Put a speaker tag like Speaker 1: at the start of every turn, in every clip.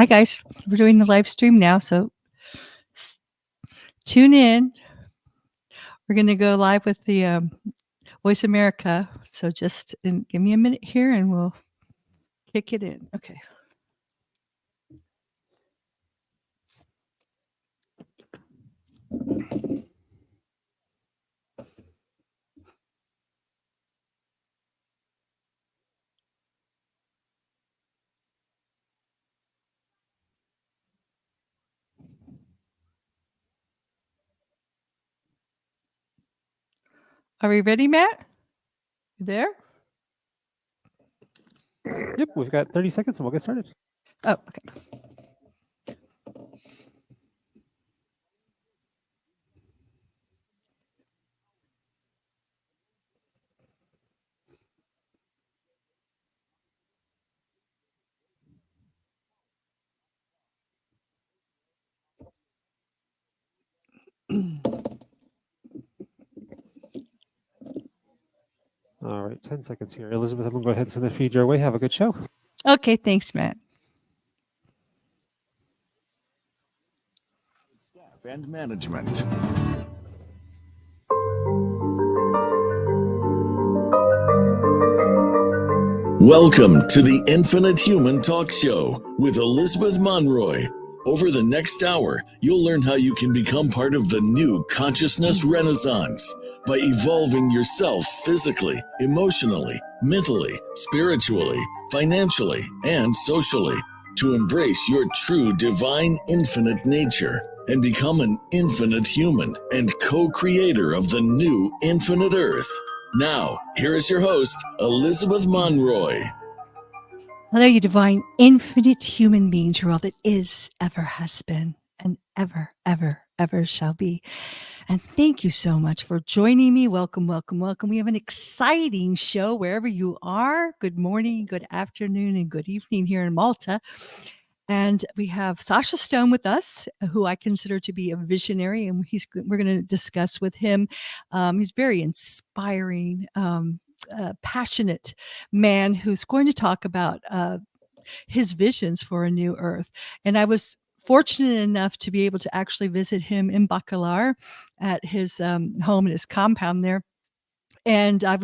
Speaker 1: Hi, guys. We're doing the live stream now, so tune in. We're going to go live with the Voice America. So just give me a minute here and we'll kick it in. Okay. Are we ready, Matt? You there?
Speaker 2: Yep, we've got 30 seconds and we'll get started.
Speaker 1: Oh, okay.
Speaker 2: All right, 10 seconds here. Elizabeth, I'm going to go ahead and send the feed your way. Have a good show.
Speaker 1: Okay, thanks, Matt.
Speaker 3: Staff and management. Welcome to the Infinite Human Talk Show with Elizabeth Monroy. Over the next hour, you'll learn how you can become part of the new consciousness renaissance by evolving yourself physically, emotionally, mentally, spiritually, financially, and socially to embrace your true divine infinite nature and become an infinite human and co-creator of the new infinite earth. Now, here is your host, Elizabeth Monroy.
Speaker 1: Hello, you divine, infinite human beings. You're all that is, ever has been, and ever, ever, ever shall be. And thank you so much for joining me. Welcome, welcome, welcome. We have an exciting show wherever you are. Good morning, good afternoon, and good evening here in Malta. And we have Sacha Stone with us, who I consider to be a visionary, and we're going to discuss with him. He's very inspiring, passionate man who's going to talk about his visions for a new earth. And I was fortunate enough to be able to actually visit him in Bacalar at his home and his compound there. And I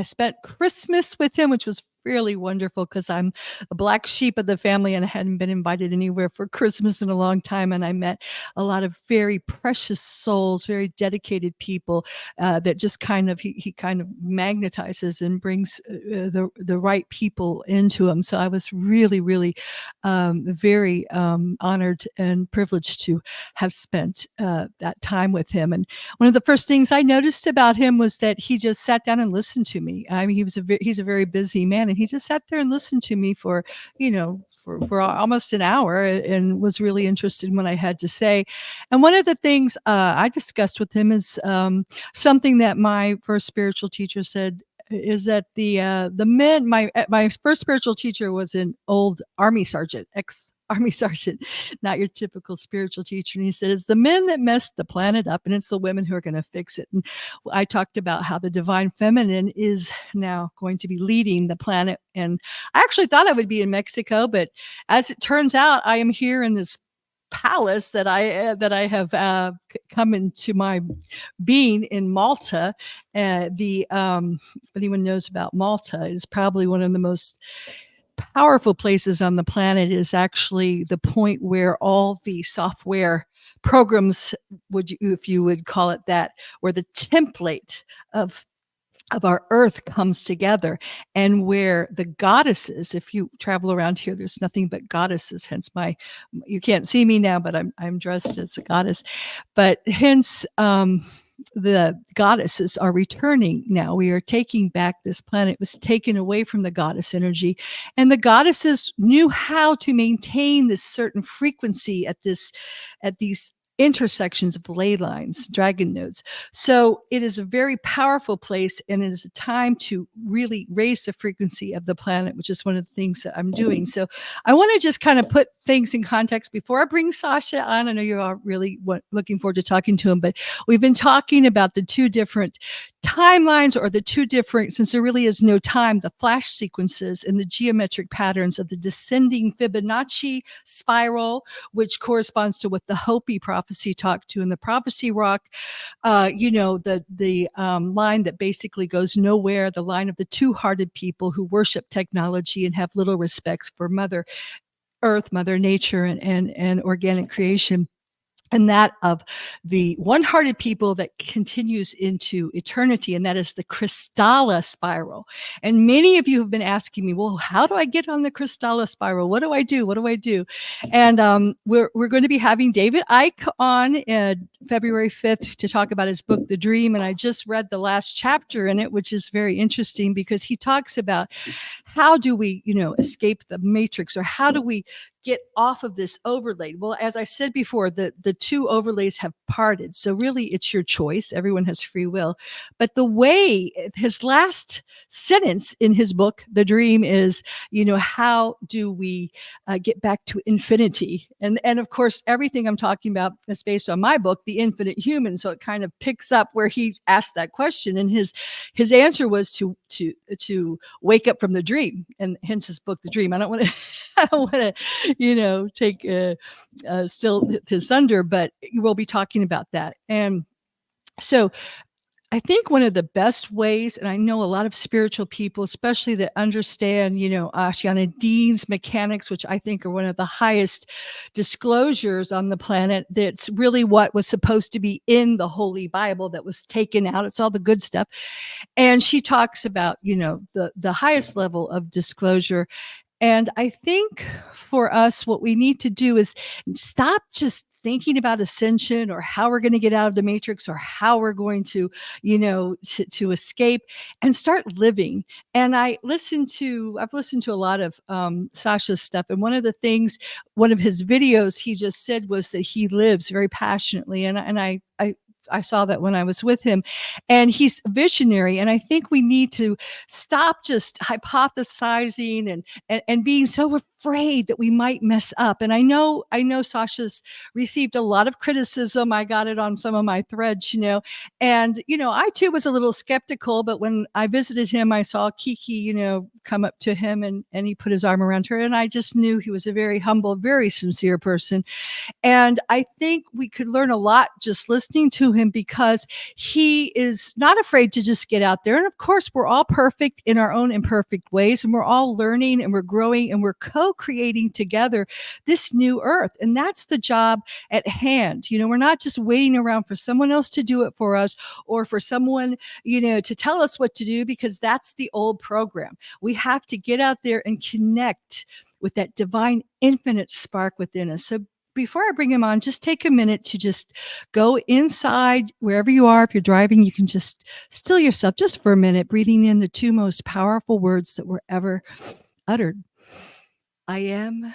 Speaker 1: spent Christmas with him, which was really wonderful because I'm a black sheep of the family and I hadn't been invited anywhere for Christmas in a long time. And I met a lot of very precious souls, very dedicated people that just he kind of magnetizes and brings the right people into him. So I was really, really very honored and privileged to have spent that time with him. And one of the first things I noticed about him was that he just sat down and listened to me. I mean, he's a very busy man, and he just sat there and listened to me for almost an hour and was really interested in what I had to say. And one of the things I discussed with him is something that my first spiritual teacher said, is that the men, my first spiritual teacher was an old Army sergeant, ex-Army sergeant, not your typical spiritual teacher. And he said, it's the men that messed the planet up, and it's the women who are going to fix it. And I talked about how the divine feminine is now going to be leading the planet. And I actually thought I would be in Mexico, but as it turns out, I am here in this palace that I have come into my being in Malta. If anyone knows about Malta, is probably one of the most powerful places on the planet. It is actually the point where all the software programs, if you would call it that, where the template of our earth comes together, and where the goddesses, if you travel around here, there's nothing but goddesses, hence you can't see me now, but I'm dressed as a goddess, but hence the goddesses are returning now. We are taking back this planet. It was taken away from the goddess energy, and the goddesses knew how to maintain this certain frequency at these intersections of ley lines, dragon nodes. So it is a very powerful place, and it is a time to really raise the frequency of the planet, which is one of the things that I'm doing. So I want to just kind of put things in context before I bring Sacha on. I know you're all really looking forward to talking to him, but we've been talking about the two different timelines, or the two different, since there really is no time, the flash sequences and the geometric patterns of the descending Fibonacci spiral, which corresponds to what the Hopi prophecy talked to in the prophecy rock. The line that basically goes nowhere, the line of the two-hearted people who worship technology and have little respects for Mother Earth, Mother Nature, and organic creation. And that of the one-hearted people that continues into eternity, and that is the Kristalla spiral. And many of you have been asking me, well, how do I get on the Kristalla spiral? What do I do? What do I do? And we're going to be having David Icke on February 5th to talk about his book, The Dream. And I just read the last chapter in it, which is very interesting because he talks about how do we, escape the matrix, or how do we get off of this overlay? Well, as I said before, the two overlays have parted. So really it's your choice. Everyone has free will. But the way, his last sentence in his book, The Dream, is, how do we get back to infinity? And of course, everything I'm talking about is based on my book, The Infinite Human. So it kind of picks up where he asked that question. And his answer was to wake up from the dream, and hence his book, The Dream. I don't want to take still his thunder, but we'll be talking about that. And so I think one of the best ways, and I know a lot of spiritual people, especially that understand, Ashiana Dean's mechanics, which I think are one of the highest disclosures on the planet. That's really what was supposed to be in the Holy Bible that was taken out. It's all the good stuff. And she talks about, the highest level of disclosure. And I think for us, what we need to do is stop just thinking about ascension, or how we're going to get out of the matrix, or how we're going to, to escape, and start living. And I've listened to a lot of Sacha's stuff. And one of his videos he just said was that he lives very passionately. And I saw that when I was with him, and he's visionary. And I think we need to stop just hypothesizing and being so afraid that we might mess up. And I know Sacha's received a lot of criticism. I got it on some of my threads, and, I too was a little skeptical, but when I visited him, I saw Kiki, come up to him, and he put his arm around her. And I just knew he was a very humble, very sincere person. And I think we could learn a lot just listening to him, because he is not afraid to just get out there. And of course, we're all perfect in our own imperfect ways, and we're all learning, and we're growing, and we're co-creating together this new earth. And that's the job at hand. We're not just waiting around for someone else to do it for us, or for someone, to tell us what to do, because that's the old program. We have to get out there and connect with that divine infinite spark within us. So before I bring him on, just take a minute to just go inside wherever you are. If you're driving, you can just still yourself just for a minute, breathing in the two most powerful words that were ever uttered. I am,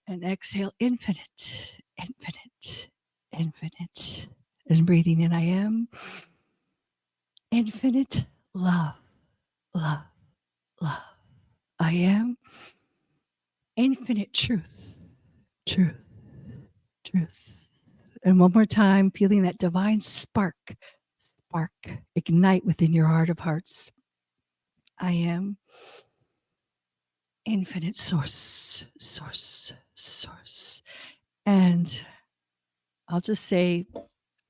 Speaker 1: and exhale, infinite, infinite, infinite. And breathing in, I am, infinite love, love, love. I am, infinite truth, truth, truth. And one more time, feeling that divine spark ignite within your heart of hearts. I am infinite source. And I'll just say,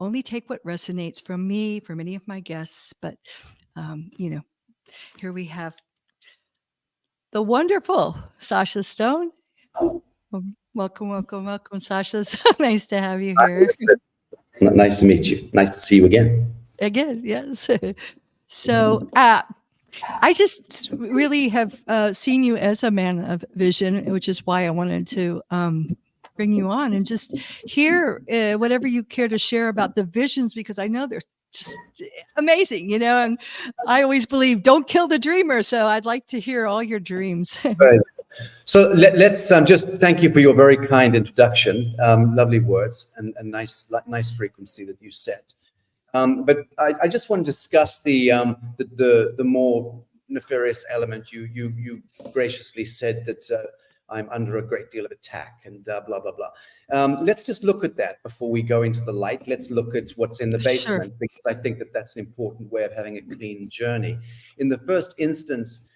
Speaker 1: only take what resonates from me, from any of my guests. But, here we have the wonderful Sacha Stone. Welcome, Sacha. So nice to have you here.
Speaker 4: Nice to meet you. Nice to see you again.
Speaker 1: Again, yes. So I just really have seen you as a man of vision, which is why I wanted to bring you on and just hear whatever you care to share about the visions, because I know they're just amazing, and I always believe don't kill the dreamer. So I'd like to hear all your dreams.
Speaker 4: Right. So let's just thank you for your very kind introduction. Lovely words and nice frequency that you set. But I just want to discuss the more nefarious element. You graciously said that I'm under a great deal of attack and blah, blah, blah. Let's just look at that before we go into the light. Let's look at what's in the basement, because I think that that's an important way of having a clean journey. In the first instance,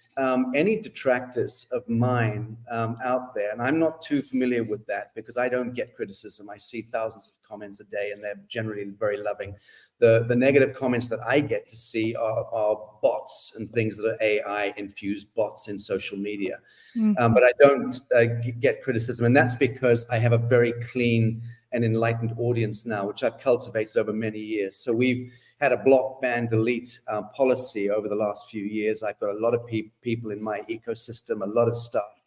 Speaker 4: any detractors of mine out there, and I'm not too familiar with that because I don't get criticism. I see thousands of comments a day and they're generally very loving. The negative comments that I get to see are bots and things that are AI infused bots in social media. But I don't get criticism, and that's because I have a very clean and enlightened audience now, which I've cultivated over many years. So we've had a block, ban, delete policy over the last few years. I've got a lot of people in my ecosystem, a lot of stuff,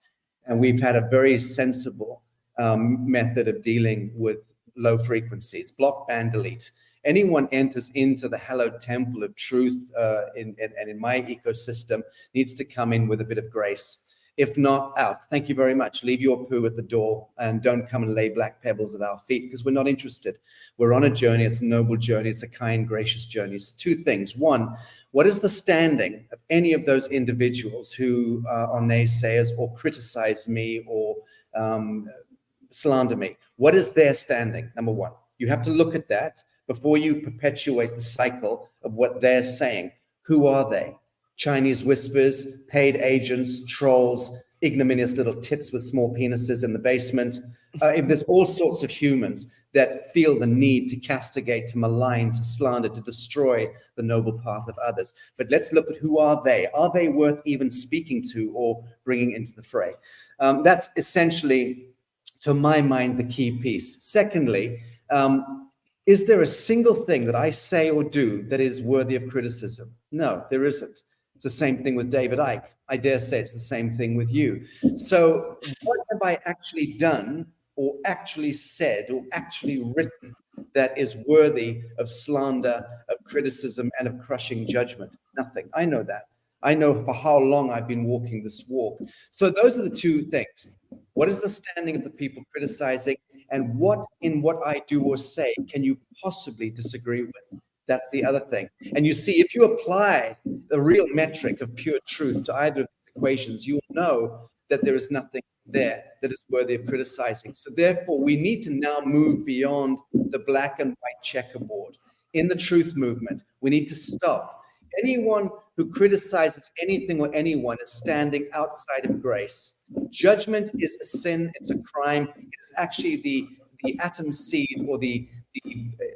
Speaker 4: and we've had a very sensible method of dealing with low frequency. It's block, ban, delete. Anyone enters into the hallowed temple of truth and in my ecosystem needs to come in with a bit of grace. If not, out. Thank you very much. Leave your poo at the door and don't come and lay black pebbles at our feet because we're not interested. We're on a journey. It's a noble journey. It's a kind, gracious journey. So two things. One, what is the standing of any of those individuals who are naysayers or criticize me or slander me? What is their standing? Number one, you have to look at that before you perpetuate the cycle of what they're saying. Who are they? Chinese whispers, paid agents, trolls, ignominious little tits with small penises in the basement. If there's all sorts of humans that feel the need to castigate, to malign, to slander, to destroy the noble path of others. But let's look at who are they? Are they worth even speaking to or bringing into the fray? That's essentially, to my mind, the key piece. Secondly, is there a single thing that I say or do that is worthy of criticism? No, there isn't. It's the same thing with David Icke. I dare say it's the same thing with you. So what have I actually done or actually said or actually written that is worthy of slander, of criticism, and of crushing judgment? Nothing. I know that. I know for how long I've been walking this walk. So those are the two things. What is the standing of the people criticizing? And what in what I do or say can you possibly disagree with? That's the other thing. And you see, if you apply the real metric of pure truth to either of these equations, you'll know that there is nothing there that is worthy of criticizing. So therefore, we need to now move beyond the black and white checkerboard. In the truth movement, we need to stop. Anyone who criticizes anything or anyone is standing outside of grace. Judgment is a sin, it's a crime. It is actually the atom seed or the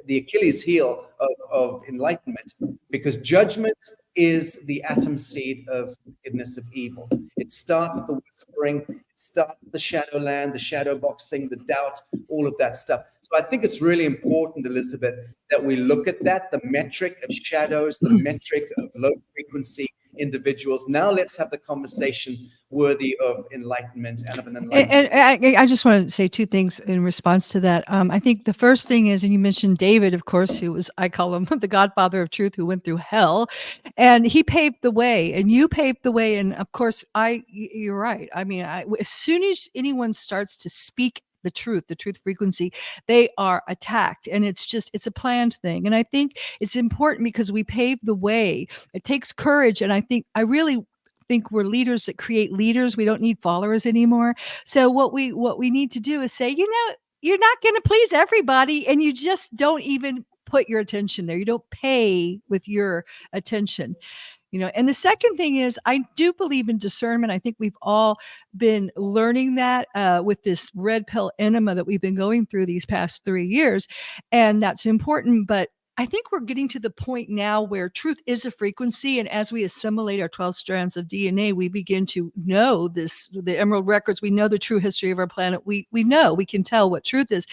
Speaker 4: Achilles heel of enlightenment, because judgment is the atom seed of wickedness, of evil. It starts the whispering, it starts the shadowland, the shadow boxing, the doubt, all of that stuff. So I think it's really important, Elizabeth, that we look at that, the metric of shadows, the metric of low frequency individuals. Now let's have the conversation worthy of enlightenment and of an enlightenment.
Speaker 1: And I just want to say two things in response to that. I think the first thing is, and you mentioned David, of course, who was, I call him the godfather of truth, who went through hell, and he paved the way, and you paved the way. And of course, you're right. I mean, as soon as anyone starts to speak the truth frequency, they are attacked, and it's a planned thing. And I think it's important because we pave the way. It takes courage, and I really think we're leaders that create leaders. We don't need followers anymore. So what we need to do is say, you're not going to please everybody, and you just don't even put your attention there. You don't pay with your attention. And the second thing is, I do believe in discernment. I think we've all been learning that with this red pill enema that we've been going through these past 3 years. And that's important. But I think we're getting to the point now where truth is a frequency. And as we assimilate our 12 strands of DNA, we begin to know the Emerald Records. We know the true history of our planet. We know, we can tell what truth is.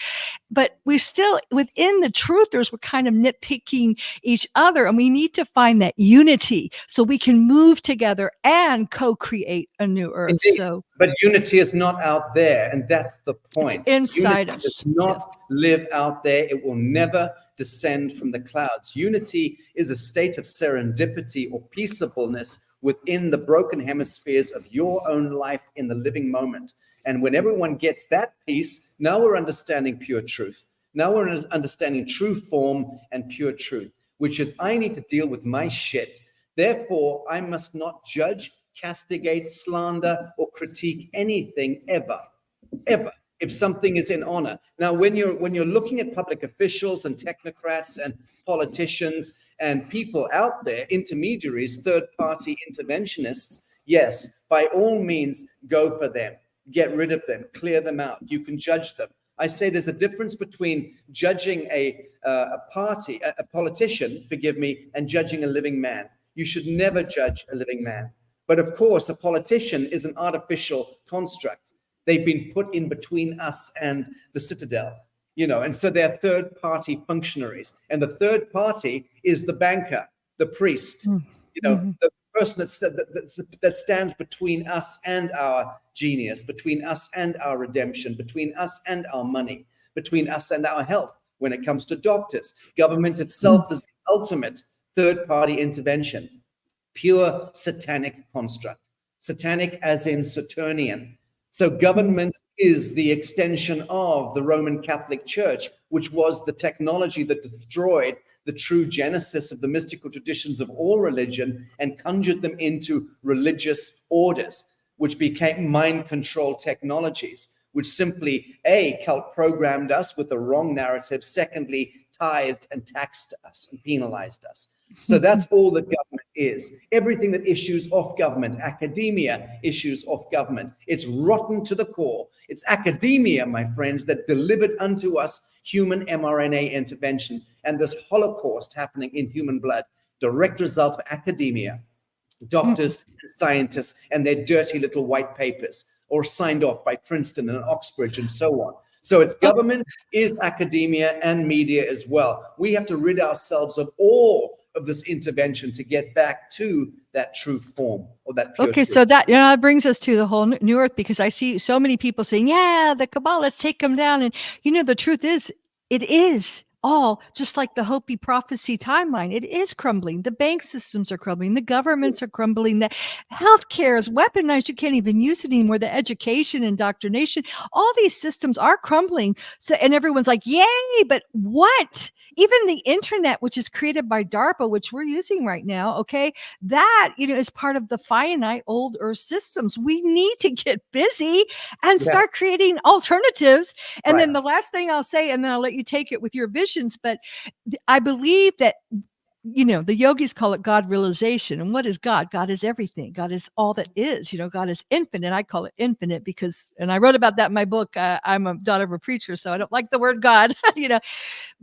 Speaker 1: But we're still within the truthers, we're kind of nitpicking each other. And we need to find that unity so we can move together and co-create a new earth.
Speaker 4: Indeed. But unity is not out there. And that's the point.
Speaker 1: It's inside
Speaker 4: unity
Speaker 1: us.
Speaker 4: Does not live out there. It will never descend from the clouds. Unity is a state of serendipity or peaceableness within the broken hemispheres of your own life in the living moment. And when everyone gets that peace, now we're understanding pure truth. Now we're understanding true form and pure truth, which is I need to deal with my shit. Therefore, I must not judge, castigate, slander, or critique anything ever, ever, if something is in honor. Now, when you're looking at public officials and technocrats and politicians and people out there, intermediaries, third-party interventionists, yes, by all means, go for them. Get rid of them, clear them out. You can judge them. I say there's a difference between judging a politician, forgive me, and judging a living man. You should never judge a living man. But of course, a politician is an artificial construct. They've been put in between us and the citadel, and so they're third-party functionaries. And the third party is the banker, the priest, the person that stands between us and our genius, between us and our redemption, between us and our money, between us and our health. When it comes to doctors, government itself is the ultimate third-party intervention. Pure satanic construct. Satanic as in Saturnian. So government is the extension of the Roman Catholic Church, which was the technology that destroyed the true genesis of the mystical traditions of all religion and conjured them into religious orders, which became mind control technologies, which simply, A, cult programmed us with the wrong narrative, secondly, tithed and taxed us and penalized us. So that's all that government is. Everything that issues off government, academia issues off government. It's rotten to the core. It's academia, my friends, that delivered unto us human mRNA intervention and this Holocaust happening in human blood, direct result of academia, doctors and scientists and their dirty little white papers, or signed off by Princeton and Oxbridge and so on. So it's government, is academia, and media as well. We have to rid ourselves of all of this intervention to get back to that true form, or that pure truth.
Speaker 1: So that brings us to the whole new earth, because I see so many people saying, yeah, the Kabbalah, let's take them down. And the truth is, it is all just like the Hopi prophecy timeline. It is crumbling. The bank systems are crumbling. The governments are crumbling. The healthcare is weaponized. You can't even use it anymore. The education, indoctrination, all these systems are crumbling. So, and everyone's like, yay, but what? Even the internet, which is created by DARPA, which we're using right now, okay, that, is part of the finite old Earth systems. We need to get busy and start creating alternatives. And then the last thing I'll say, and then I'll let you take it with your visions, but I believe that, the yogis call it God realization. And what is God? God is everything. God is all that is. God is infinite. I call it infinite because, and I wrote about that in my book. I'm a daughter of a preacher, so I don't like the word God,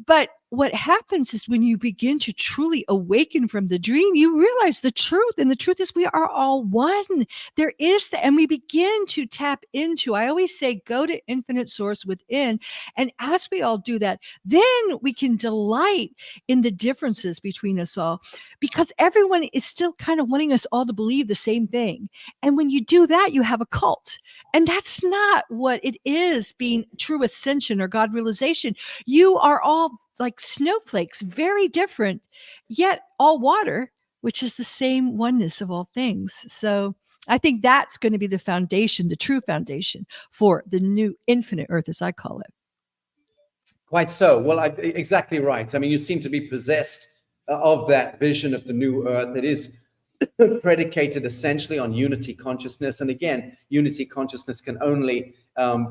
Speaker 1: But what happens is when you begin to truly awaken from the dream, you realize the truth. And the truth is we are all one. There is, and we begin to tap into, I always say, go to infinite source within. And as we all do that, then we can delight in the differences between us all, because everyone is still kind of wanting us all to believe the same thing. And when you do that, you have a cult. And that's not what it is, being true ascension or God realization. You are all like snowflakes, very different, yet all water, which is the same oneness of all things. So I think that's going to be the foundation, the true foundation for the new infinite earth, as I call it.
Speaker 4: Quite so. Well, exactly right. I mean, you seem to be possessed of that vision of the new earth. It is predicated essentially on unity consciousness. And again, unity consciousness can only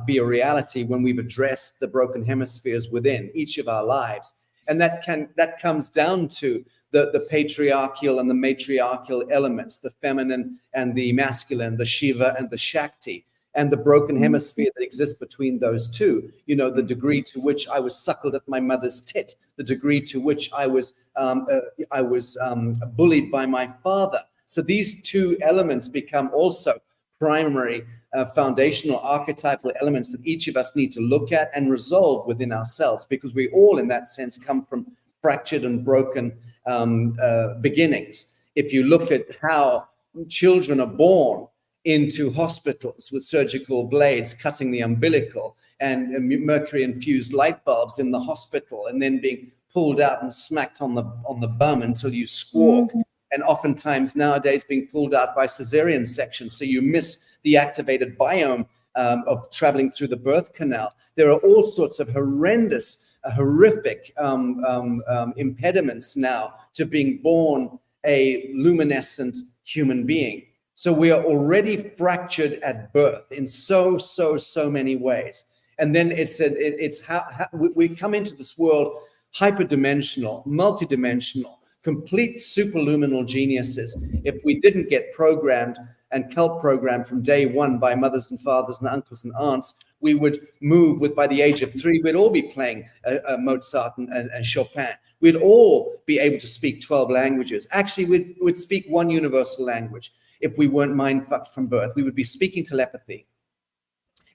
Speaker 4: be a reality when we've addressed the broken hemispheres within each of our lives. And that comes down to the patriarchal and the matriarchal elements, the feminine and the masculine, the Shiva and the Shakti, and the broken hemisphere that exists between those two. The degree to which I was suckled at my mother's tit, the degree to which I was bullied by my father. So these two elements become also primary foundational archetypal elements that each of us need to look at and resolve within ourselves, because we all, in that sense, come from fractured and broken beginnings. If you look at how children are born into hospitals with surgical blades cutting the umbilical and mercury-infused light bulbs in the hospital, and then being pulled out and smacked on the bum until you squawk, and oftentimes nowadays being pulled out by cesarean section, so you miss the activated biome of traveling through the birth canal. There are all sorts of horrific impediments now to being born a luminescent human being. So we are already fractured at birth in so many ways. And then it's how we come into this world hyperdimensional, multidimensional, complete superluminal geniuses. If we didn't get programmed and cult programmed from day one by mothers and fathers and uncles and aunts, we would move with, by the age of 3, we'd all be playing Mozart and Chopin. We'd all be able to speak 12 languages. Actually, we'd speak one universal language. If we weren't mind fucked from birth, we would be speaking telepathy.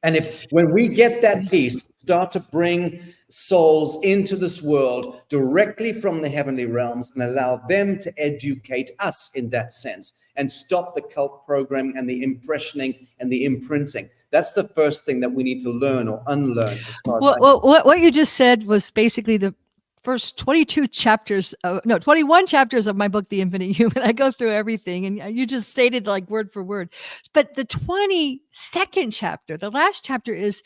Speaker 4: And when we get that piece, start to bring souls into this world directly from the heavenly realms and allow them to educate us in that sense and stop the cult programming and the impressioning and the imprinting. That's the first thing that we need to learn or unlearn. As far as
Speaker 1: what you just said was basically the first 21 chapters of my book, The Infinite Human. I go through everything, and you just stated like word for word. But the 22nd chapter, the last chapter, is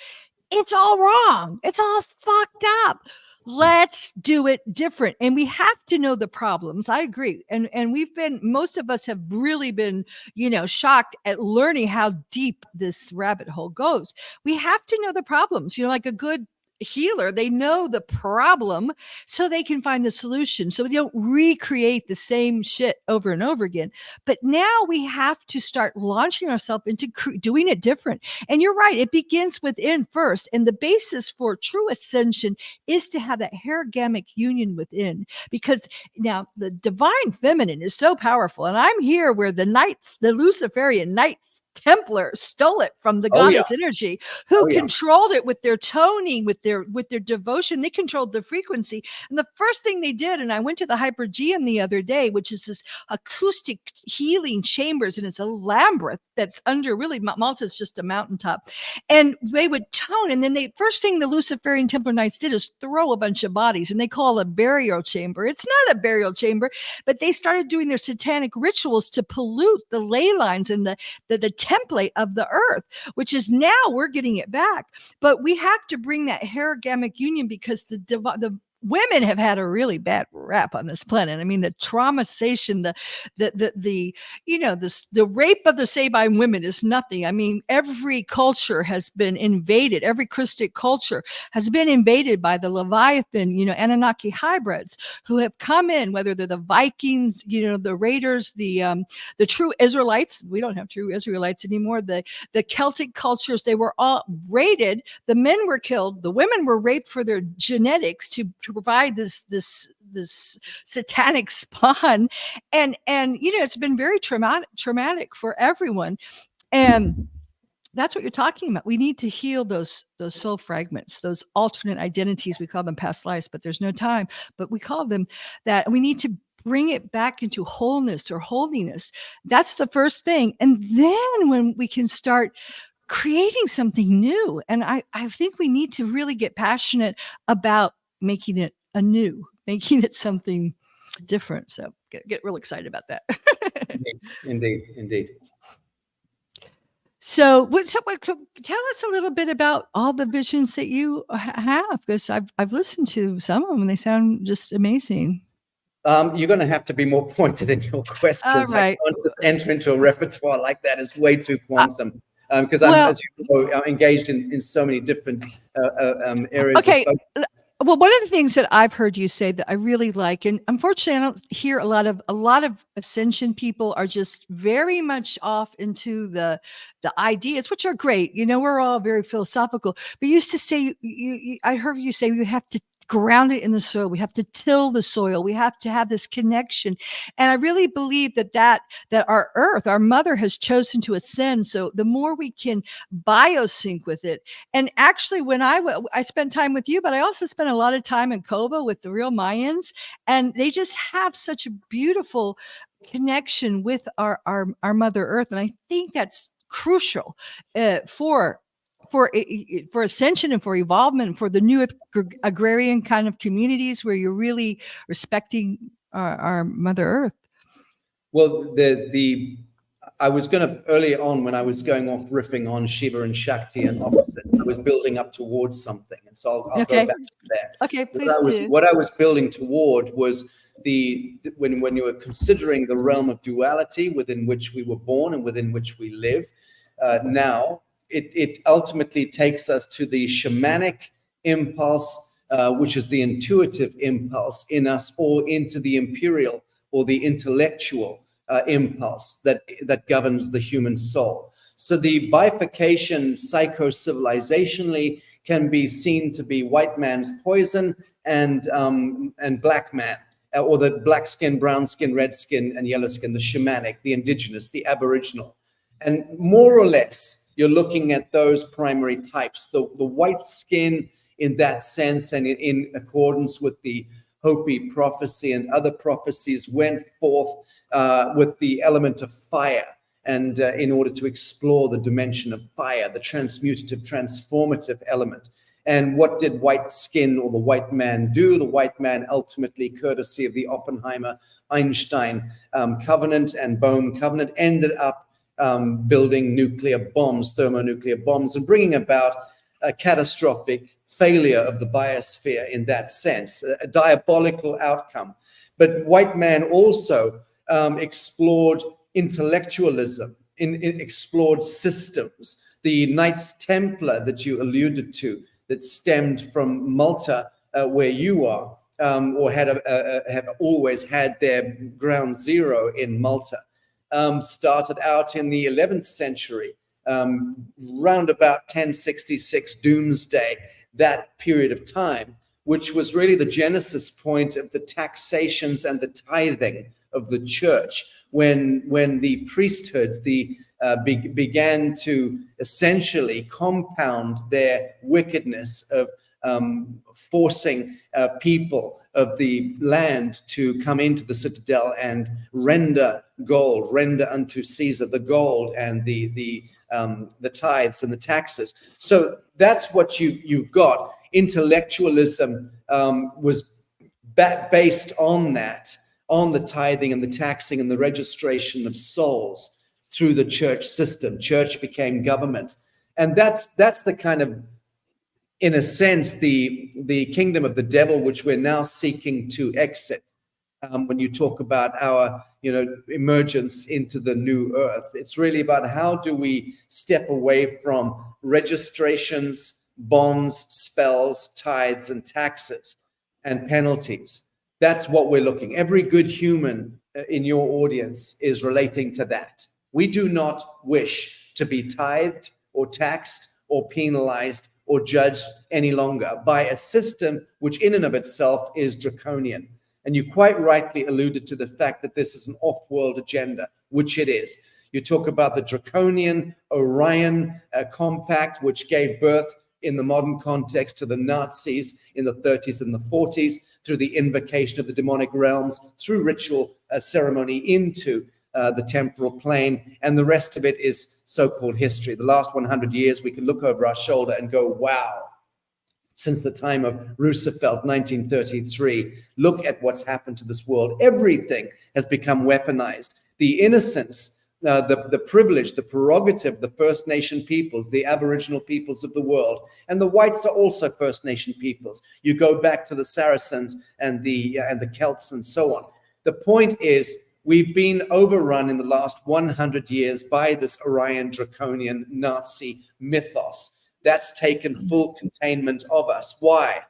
Speaker 1: it's all wrong. It's all fucked up. Let's do it different. And we have to know the problems. I agree. And most of us have really been, shocked at learning how deep this rabbit hole goes. We have to know the problems, like a good healer. They know the problem so they can find the solution, so we don't recreate the same shit over and over again. But now we have to start launching ourselves into doing it different. And you're right, it begins within first, and the basis for true ascension is to have that hergamic union within, because now the divine feminine is so powerful. And I'm here where the Luciferian Knights Templar stole it from the goddess energy, who controlled it with their toning, with their devotion. They controlled the frequency. And the first thing they did, and I went to the Hypergean the other day, which is this acoustic healing chambers, and it's a labyrinth that's under, really, Malta's just a mountaintop. And they would tone, and then first thing the Luciferian Templar Knights did is throw a bunch of bodies, and they call it a burial chamber. It's not a burial chamber, but they started doing their satanic rituals to pollute the ley lines and the template of the earth, which is now we're getting it back. But we have to bring that hergamic union, because the women have had a really bad rap on this planet. I mean, the traumatization, the rape of the Sabine women is nothing. I mean, every culture has been invaded. Every Christic culture has been invaded by the Leviathan, Anunnaki hybrids who have come in, whether they're the Vikings, the Raiders, the true Israelites. We don't have true Israelites anymore. The Celtic cultures, they were all raided. The men were killed. The women were raped for their genetics to provide this satanic spawn, and it's been very traumatic for everyone. And that's what you're talking about. We need to heal those soul fragments, those alternate identities. We call them past lives, but there's no time. But we call them that. We need to bring it back into wholeness or holiness. That's the first thing. And then when we can start creating something new, and I think we need to really get passionate about making it anew, making it something different. So get real excited about that.
Speaker 4: Indeed.
Speaker 1: So tell us a little bit about all the visions that you have, because I've listened to some of them and they sound just amazing.
Speaker 4: You're going to have to be more pointed in your questions.
Speaker 1: All right.
Speaker 4: I can't just enter into a repertoire like that. It's way too quantum. Because as you know, I'm engaged in so many different areas.
Speaker 1: Okay. Well, one of the things that I've heard you say that I really like, and unfortunately I don't hear a lot of ascension people are just very much off into the ideas, which are great. We're all very philosophical, but you used to say, I heard you say you have to ground it in the soil. We have to till the soil. We have to have this connection. And I really believe that our earth, our mother, has chosen to ascend. So the more we can biosync with it. And actually, when I spent time with you, but I also spent a lot of time in Koba with the real Mayans, and they just have such a beautiful connection with our Mother Earth. And I think that's crucial for ascension and for evolvement and for the new agrarian kind of communities where you're really respecting our Mother Earth.
Speaker 4: Well, I was going to, earlier on, when I was going off riffing on Shiva and Shakti and opposites, I was building up towards something. And so I'll
Speaker 1: Okay.
Speaker 4: go back to that.
Speaker 1: Okay, please do.
Speaker 4: What I was building toward was when you were considering the realm of duality within which we were born and within which we live, now it ultimately takes us to the shamanic impulse, which is the intuitive impulse in us, or into the imperial or the intellectual impulse that governs the human soul. So the bifurcation psycho-civilizationally can be seen to be white man's poison and black man, or the black skin, brown skin, red skin, and yellow skin, the shamanic, the indigenous, the aboriginal. And more or less, you're looking at those primary types. The white skin in that sense, and in accordance with the Hopi prophecy and other prophecies, went forth with the element of fire, and in order to explore the dimension of fire, the transmutative, transformative element. And what did white skin or the white man do? The white man ultimately, courtesy of the Oppenheimer-Einstein covenant and Bone covenant, ended up building nuclear bombs, thermonuclear bombs, and bringing about a catastrophic failure of the biosphere in that sense, a diabolical outcome. But white man also explored intellectualism, explored systems. The Knights Templar that you alluded to, that stemmed from Malta, where you are, or have always had their ground zero in Malta, started out in the 11th century, round about 1066 Doomsday, that period of time, which was really the genesis point of the taxations and the tithing of the church, when the priesthoods began to essentially compound their wickedness of forcing people of the land to come into the citadel and render gold, render unto Caesar the gold and the tithes and the taxes. So that's what you've got. Intellectualism was based on that, on the tithing and the taxing and the registration of souls through the church system. Church became government. And that's the kind of, in a sense, the kingdom of the devil, which we're now seeking to exit. When you talk about our, emergence into the new earth, it's really about how do we step away from registrations, bonds, spells, tithes, and taxes, and penalties. That's what we're looking. Every good human in your audience is relating to that. We do not wish to be tithed or taxed or penalized or judged any longer by a system which in and of itself is draconian. And you quite rightly alluded to the fact that this is an off-world agenda, which it is. You talk about the draconian Orion Compact, which gave birth in the modern context to the Nazis in the 30s and the 40s, through the invocation of the demonic realms, through ritual ceremony into the temporal plane, and the rest of it is so-called history. The last 100 years, we can look over our shoulder and go, wow. Since the time of Roosevelt, 1933, look at what's happened to this world. Everything has become weaponized. The innocence, the privilege, the prerogative of the First Nation peoples, the Aboriginal peoples of the world, and the whites are also First Nation peoples. You go back to the Saracens and the Celts and so on. The point is, we've been overrun in the last 100 years by this Orion draconian Nazi mythos that's taken full containment of us. Why?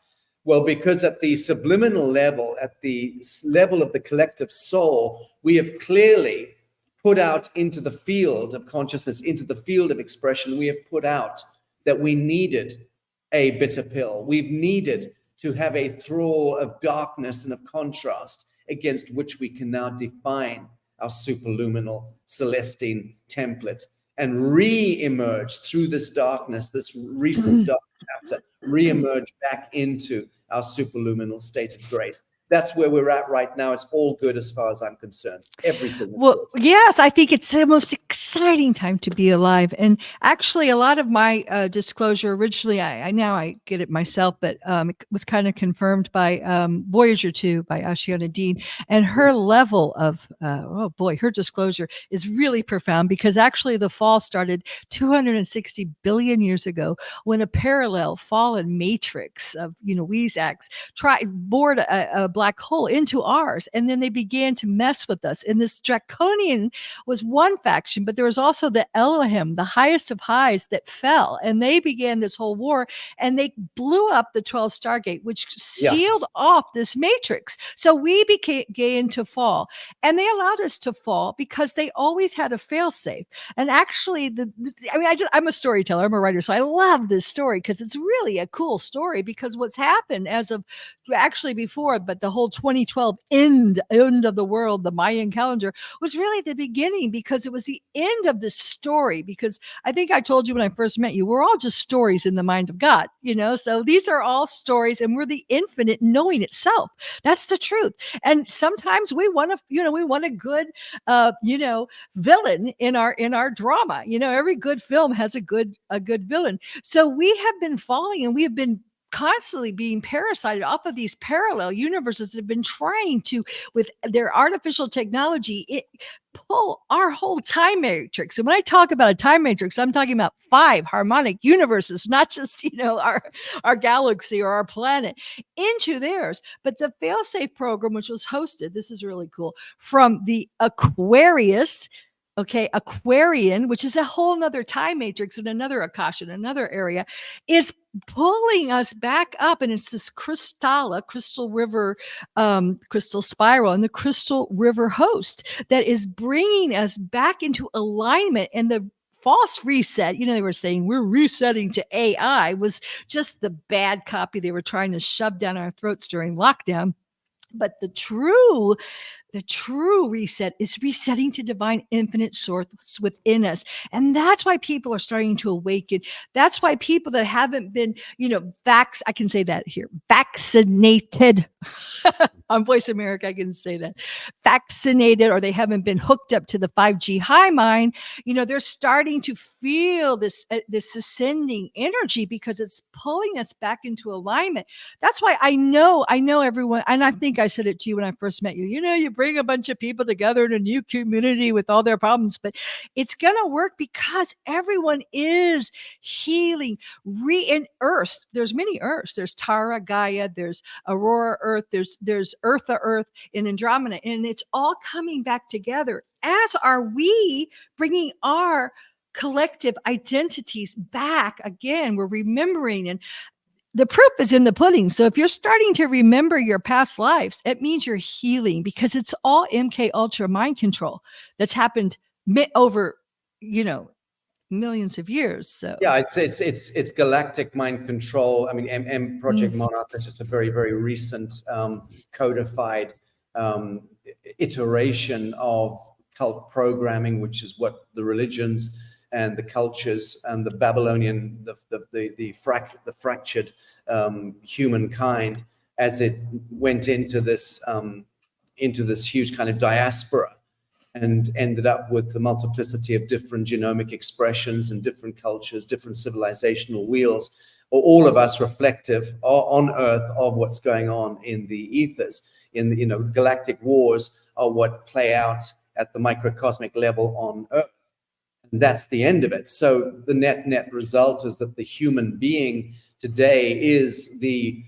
Speaker 4: Well, because at the subliminal level, at the level of the collective soul, we have clearly put out into the field of consciousness, into the field of expression, we have put out that we needed a bitter pill. We've needed to have a thrall of darkness and of contrast against which we can now define our superluminal celestine template and re-emerge through this darkness, this recent dark chapter, re-emerge back into our superluminal state of grace. that's where we're at right now. It's all good as far as I'm concerned. Everything is
Speaker 1: Well,
Speaker 4: good.
Speaker 1: yes, I think it's the most exciting time to be alive. And actually, a lot of my disclosure originally, I now I get it myself, but it was kind of confirmed by Voyager 2 by Ashiana Dean. And her level of, her disclosure is really profound, because actually the fall started 260 billion years ago, when a parallel fallen matrix of, Weezax bored a black hole into ours, and then they began to mess with us. And this draconian was one faction, but there was also the Elohim, the highest of highs, that fell, and they began this whole war, and they blew up the 12 Stargate, which sealed off this matrix. So we began to fall, and they allowed us to fall because they always had a failsafe. And actually, I'm a storyteller, I'm a writer, so I love this story because it's really a cool story. Because what's happened as of actually before, but the whole 2012 end of the world, the Mayan calendar, was really the beginning, because it was the end of this story. Because I think I told you when I first met you, we're all just stories in the mind of God, so these are all stories, and we're the infinite knowing itself. That's the truth. And sometimes we want a good villain in our drama. Every good film has a good villain. So we have been falling, and we have been constantly being parasited off of these parallel universes that have been trying to, with their artificial technology, pull our whole time matrix. And when I talk about a time matrix, I'm talking about 5 harmonic universes, not just, our galaxy or our planet, into theirs. But the failsafe program, which was hosted, this is really cool, from the Aquarius, Aquarian, which is a whole nother time matrix in another Akasha, in another area, is pulling us back up. And it's this crystal river, crystal spiral, and the crystal river host that is bringing us back into alignment. And the false reset, they were saying we're resetting to AI, was just the bad copy they were trying to shove down our throats during lockdown. But the true reset is resetting to divine infinite source within us. And that's why people are starting to awaken. That's why people that haven't been, I can say that here, vaccinated on Voice America, I can say that, vaccinated, or they haven't been hooked up to the 5G high mind, they're starting to feel this ascending energy, because it's pulling us back into alignment. That's why I know everyone, and I think I said it to you when I first met you, you bring a bunch of people together in a new community with all their problems, but it's going to work because everyone is healing. In Earth, there's many Earths. There's Tara, Gaia, there's Aurora Earth, there's Eartha Earth in Andromeda, and it's all coming back together, as are we bringing our collective identities back again. We're remembering, and the proof is in the pudding. So if you're starting to remember your past lives, it means you're healing, because it's all MK Ultra mind control that's happened over, millions of years. So
Speaker 4: yeah, it's galactic mind control. I mean, Project Monarch is just a very, very recent codified iteration of cult programming, which is what the religions and the cultures and the Babylonian, the fractured humankind, as it went into this huge kind of diaspora, and ended up with the multiplicity of different genomic expressions and different cultures, different civilizational wheels, all of us reflective on Earth of what's going on in the ethers. In the galactic wars are what play out at the microcosmic level on Earth. And that's the end of it. So the net result is that the human being today is the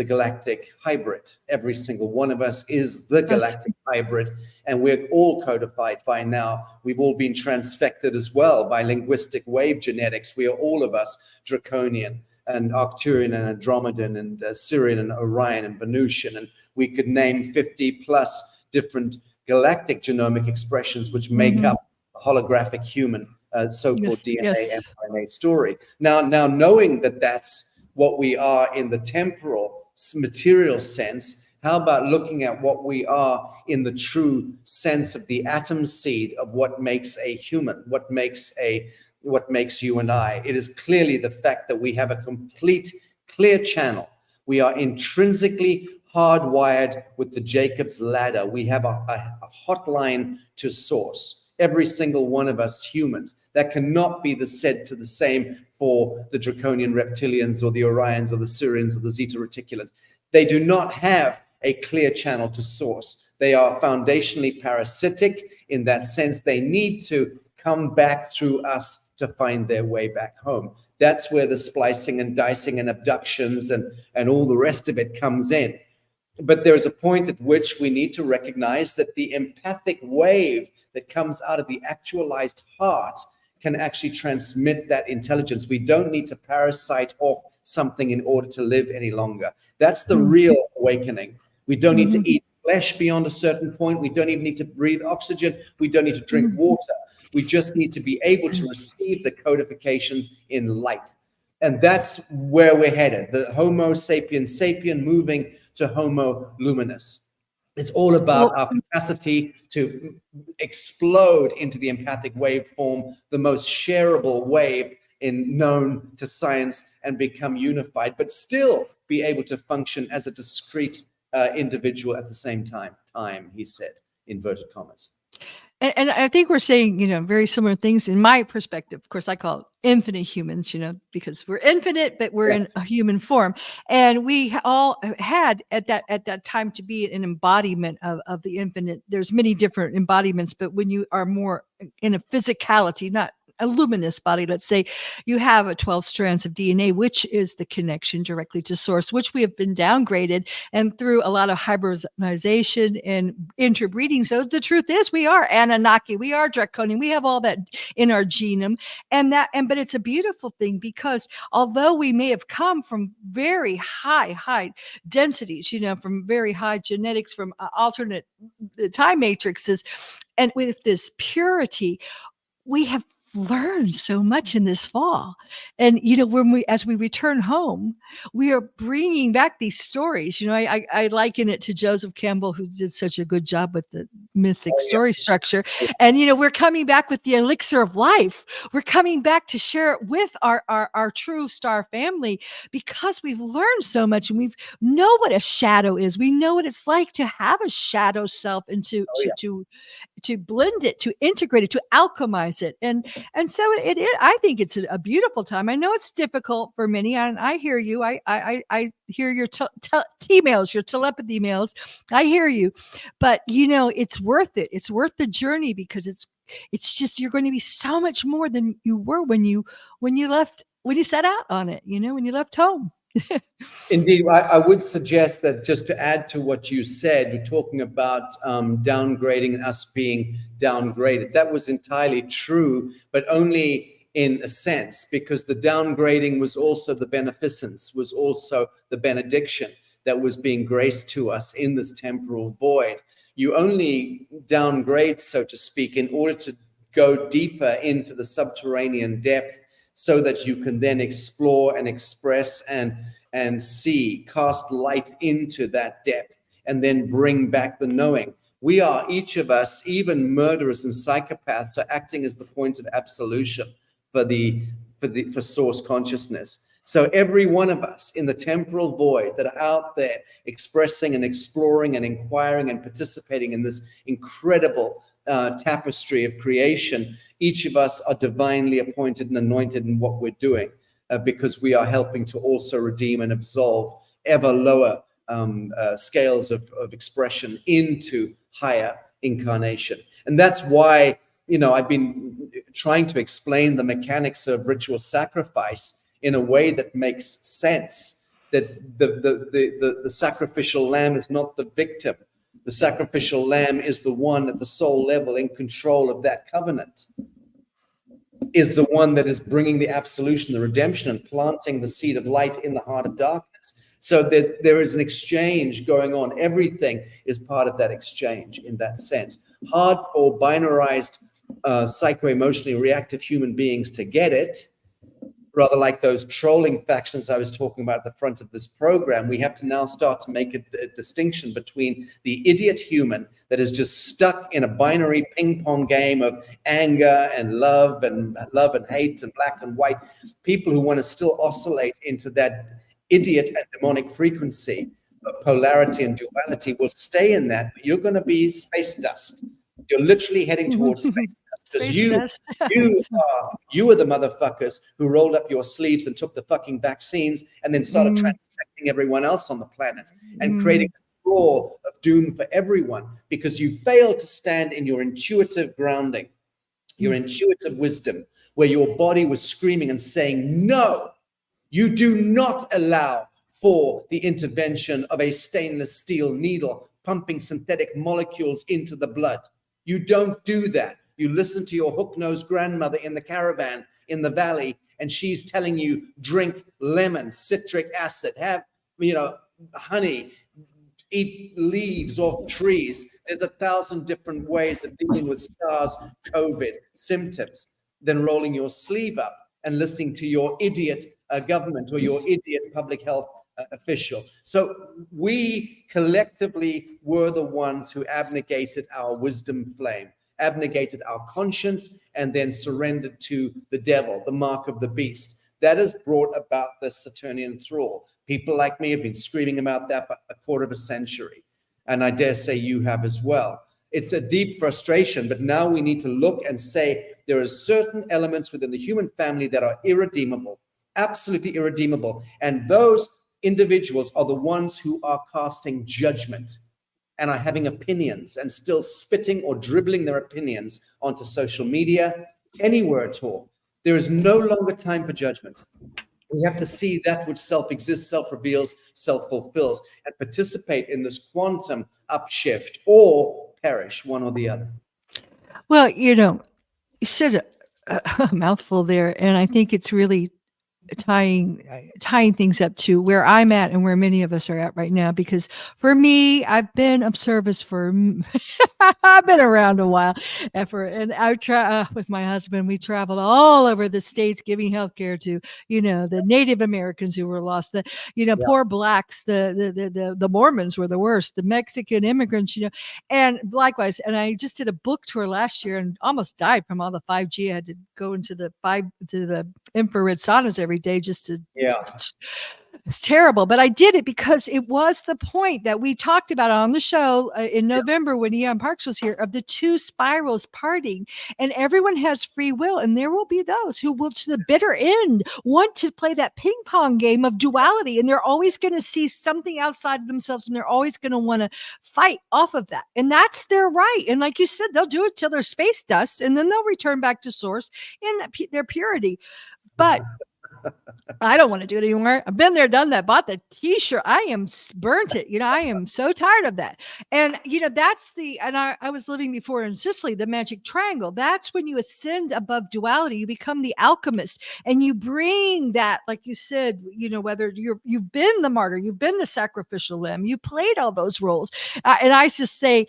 Speaker 4: galactic hybrid. Every single one of us is the galactic hybrid, and we're all codified by now. We've all been transfected as well by linguistic wave genetics. We are all of us Draconian and Arcturian and Andromedan and Sirian and Orion and Venusian, and we could name 50 plus different galactic genomic expressions which make up holographic human so-called DNA and RNA story. Now knowing that that's what we are in the temporal material sense, how about looking at what we are in the true sense of the atom seed of what makes a human, what makes you and I? It is clearly the fact that we have a complete clear channel. We are intrinsically hardwired with the Jacob's ladder. We have a hotline to source. Every single one of us humans. That cannot be said to the same for the draconian reptilians or the Orions or the Sirians or the Zeta Reticulans. They do not have a clear channel to source. They are foundationally parasitic in that sense. They need to come back through us to find their way back home. That's where the splicing and dicing and abductions and all the rest of it comes in. But there's a point at which we need to recognize that the empathic wave that comes out of the actualized heart can actually transmit that intelligence. We don't need to parasite off something in order to live any longer. That's the real awakening. We don't need to eat flesh beyond a certain point. We don't even need to breathe oxygen. We don't need to drink water. We just need to be able to receive the codifications in light. And that's where we're headed. The Homo sapiens sapien moving to Homo luminous. It's all about our capacity to explode into the empathic wave form, the most shareable wave known to science, and become unified, but still be able to function as a discrete individual at the same time, he said, inverted commas.
Speaker 1: And I think we're saying, very similar things in my perspective. Of course, I call it infinite humans, because we're infinite, but we're in a human form. And we all had at that time to be an embodiment of the infinite. There's many different embodiments, but when you are more in a physicality, not a luminous body, let's say you have a 12 strands of DNA, which is the connection directly to source, which we have been downgraded and through a lot of hybridization and interbreeding. So the truth is we are Anunnaki, we are Draconian, we have all that in our genome, but it's a beautiful thing because although we may have come from very high densities, from very high genetics, from alternate time matrices, and with this purity, we have learned so much in this fall. And as we return home, we are bringing back these stories. I liken it to Joseph Campbell, who did such a good job with the mythic story structure. And we're coming back with the elixir of life. We're coming back to share it with our true star family, because we've learned so much, and we know what a shadow is. We know what it's like to have a shadow self, and to blend it, to integrate it, to alchemize it. And so I think it's a beautiful time. I know it's difficult for many, and I hear you. I hear your emails, your telepathy emails. I hear you, but it's worth it. It's worth the journey, because it's just, you're going to be so much more than you were when you set out on it, when you left home.
Speaker 4: Indeed, I would suggest that, just to add to what you said, you're talking about downgrading and us being downgraded. That was entirely true, but only in a sense, because the downgrading was also the beneficence, was also the benediction that was being graced to us in this temporal void. You only downgrade, so to speak, in order to go deeper into the subterranean depth, so that you can then explore and express and see, cast light into that depth, and then bring back the knowing. We are, each of us, even murderers and psychopaths, are acting as the point of absolution for source consciousness. So every one of us in the temporal void that are out there expressing and exploring and inquiring and participating in this incredible tapestry of creation, each of us are divinely appointed and anointed in what we're doing, because we are helping to also redeem and absolve ever lower scales of expression into higher incarnation. And that's why, I've been trying to explain the mechanics of ritual sacrifice in a way that makes sense, that the sacrificial lamb is not the victim. The sacrificial lamb is the one at the soul level in control of that covenant, is the one that is bringing the absolution, the redemption, and planting the seed of light in the heart of darkness. So there is an exchange going on. Everything is part of that exchange in that sense. Hard for binarized, psycho-emotionally reactive human beings to get it. Rather like those trolling factions I was talking about at the front of this program, we have to now start to make a distinction between the idiot human that is just stuck in a binary ping pong game of anger and love and hate and black and white, people who want to still oscillate into that idiot and demonic frequency, polarity and duality will stay in that. You're going to be space dust. You're literally heading towards space dust because
Speaker 1: Space dust.
Speaker 4: you are the motherfuckers who rolled up your sleeves and took the fucking vaccines and then started transfecting everyone else on the planet and creating a floor of doom for everyone because you failed to stand in your intuitive grounding, your intuitive wisdom, where your body was screaming and saying, no, you do not allow for the intervention of a stainless steel needle pumping synthetic molecules into the blood. You don't do that. You listen to your hook-nosed grandmother in the caravan in the valley, and she's telling you, drink lemon, citric acid, have, honey, eat leaves off trees. There's 1,000 different ways of dealing with SARS, COVID symptoms than rolling your sleeve up and listening to your idiot government or your idiot public health official. So we collectively were the ones who abnegated our wisdom flame, abnegated our conscience, and then surrendered to the devil, the mark of the beast. That has brought about the Saturnian thrall. People like me have been screaming about that for a quarter of a century. And I dare say you have as well. It's a deep frustration, but now we need to look and say there are certain elements within the human family that are irredeemable, absolutely irredeemable. And those individuals are the ones who are casting judgment and are having opinions and still spitting or dribbling their opinions onto social media, anywhere at all. There is no longer time for judgment. We have to see that which self-exists, self-reveals, self-fulfills, and participate in this quantum upshift or perish, one or the other.
Speaker 1: Well, you said a mouthful there, and I think it's really tying things up to where I'm at and where many of us are at right now. Because for me, I've been of service for I've been around a while, and I try with my husband. We traveled all over the states giving healthcare to the Native Americans who were lost, the poor blacks, the Mormons were the worst, the Mexican immigrants, and likewise. And I just did a book tour last year and almost died from all the 5G. I had to go into the infrared saunas every day just to it's terrible, but I did it because it was the point that we talked about on the show in November when Ian Parks was here, of the two spirals parting, and everyone has free will, and there will be those who will to the bitter end want to play that ping pong game of duality, and they're always going to see something outside of themselves, and they're always going to want to fight off of that, and that's their right. And like you said, they'll do it till they're space dust, and then they'll return back to source in their purity. But I don't want to do it anymore. I've been there, done that, bought the t-shirt. I am burnt it. I am so tired of that. And, that's and I was living before in Sicily, the magic triangle. That's when you ascend above duality. You become the alchemist and you bring that, like you said, whether you've been the martyr, you've been the sacrificial lamb, you played all those roles. And I just say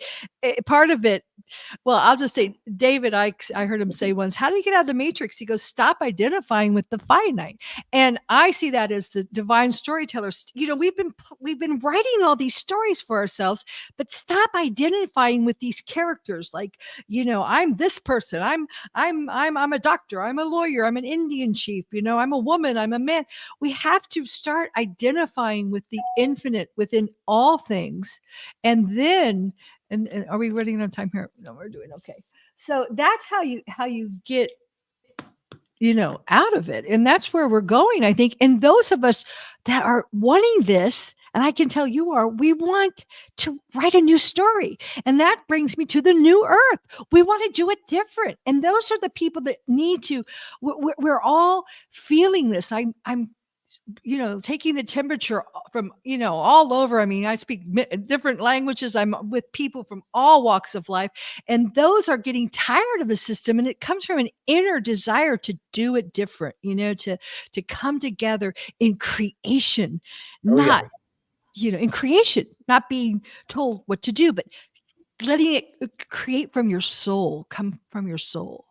Speaker 1: part of it, well, I'll just say, David Icke, I heard him say once, how do you get out of the matrix? He goes, stop identifying with the finite. And I see that as the divine storyteller. We've been writing all these stories for ourselves, but stop identifying with these characters. Like, I'm this person. I'm a doctor. I'm a lawyer. I'm an Indian chief. I'm a woman. I'm a man. We have to start identifying with the infinite within all things, and then. And are we running out of time here? No, we're doing okay. So that's how you get, out of it. And that's where we're going, I think. And those of us that are wanting this, and I can tell you we want to write a new story. And that brings me to the new earth. We want to do it different. And those are the people that need to, we're all feeling this. I'm taking the temperature from, all over. I mean, I speak different languages. I'm with people from all walks of life, and those are getting tired of the system. And it comes from an inner desire to do it different, to come together in creation, in creation, not being told what to do, but letting it create from your soul, come from your soul.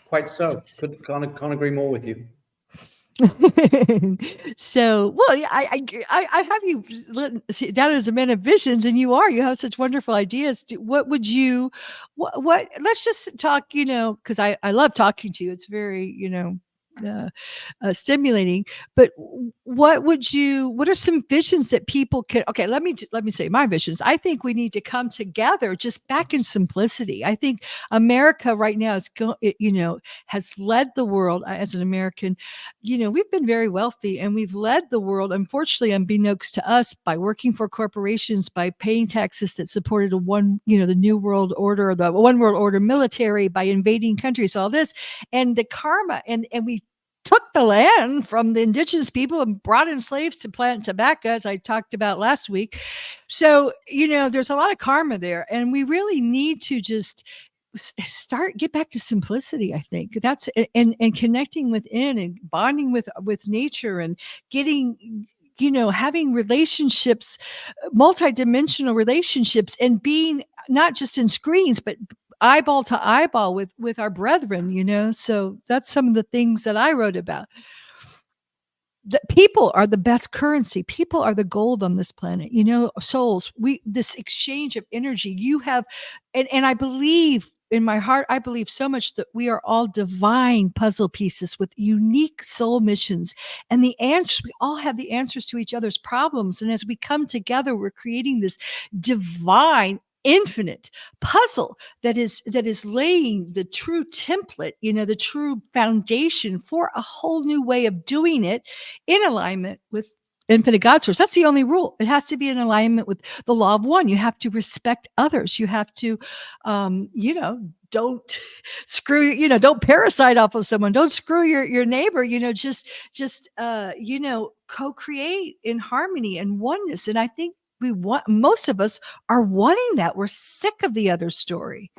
Speaker 4: Quite so. Can't agree more with you.
Speaker 1: So, well, I have you down as a man of visions, and you have such wonderful ideas. What would what let's just talk, because I love talking to you. It's very, stimulating. But what are some visions that people can, okay, let me say my visions. I think we need to come together just back in simplicity. I think America right now has led the world. As an American, we've been very wealthy and we've led the world, unfortunately, unbeknownst to us, by working for corporations, by paying taxes that supported the New World Order, the One World Order military, by invading countries, all this. And the karma, and we took the land from the indigenous people and brought in slaves to plant tobacco, as I talked about last week. So, there's a lot of karma there, and we really need to just get back to simplicity. I think that's, and connecting within and bonding with nature and getting, having relationships, multidimensional relationships, and being not just in screens, but eyeball to eyeball with our brethren. So that's some of the things that I wrote about. The people are the best currency. People are the gold on this planet. Souls. This exchange of energy. You have, and I believe in my heart, I believe so much that we are all divine puzzle pieces with unique soul missions, and the answers. We all have the answers to each other's problems, and as we come together, we're creating this divine, infinite puzzle that is laying the true template, the true foundation for a whole new way of doing it, in alignment with infinite God source. That's the only rule. It has to be in alignment with the law of one. You have to respect others. You have to, don't screw, don't parasite off of someone. Don't screw your neighbor, just co-create in harmony and oneness. And I think most of us are wanting that. We're sick of the other story.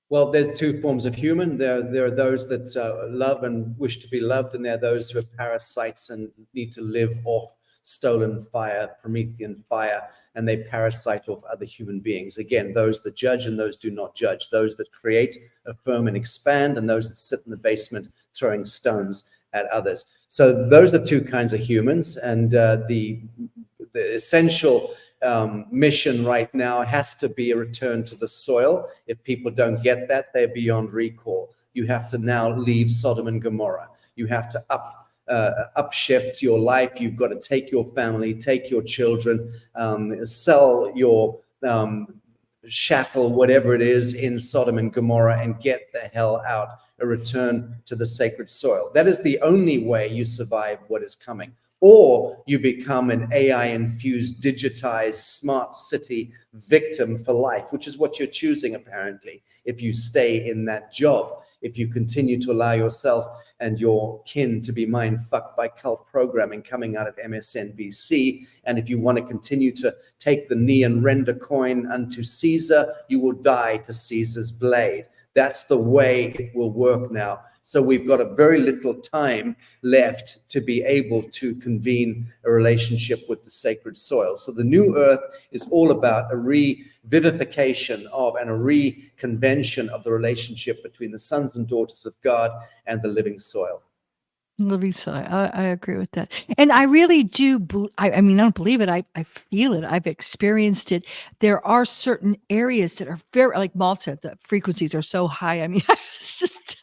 Speaker 4: Well, there's two forms of human. There are those that love and wish to be loved, and there are those who are parasites and need to live off stolen fire, Promethean fire, and they parasite off other human beings. Again, those that judge and those do not judge, those that create, affirm, and expand, and those that sit in the basement throwing stones at others. So those are two kinds of humans, and the essential mission right now has to be a return to the soil. If people don't get that, they're beyond recall. You have to now leave Sodom and Gomorrah. You have to upshift your life. You've got to take your family, take your children, sell your chattel, whatever it is, in Sodom and Gomorrah, and get the hell out. A return to the sacred soil. That is the only way you survive what is coming. Or you become an AI-infused, digitized, smart city victim for life, which is what you're choosing, apparently, if you stay in that job, if you continue to allow yourself and your kin to be mind-fucked by cult programming coming out of MSNBC, and if you want to continue to take the knee and render coin unto Caesar, you will die to Caesar's blade. That's the way it will work now. So we've got a very little time left to be able to convene a relationship with the sacred soil. So the new earth is all about a revivification of and a reconvention of the relationship between the sons and daughters of God and the living soil.
Speaker 1: Living soil. I agree with that. And I really do. I mean, I don't believe it. I feel it. I've experienced it. There are certain areas that are very, like Malta, the frequencies are so high. I mean, it's just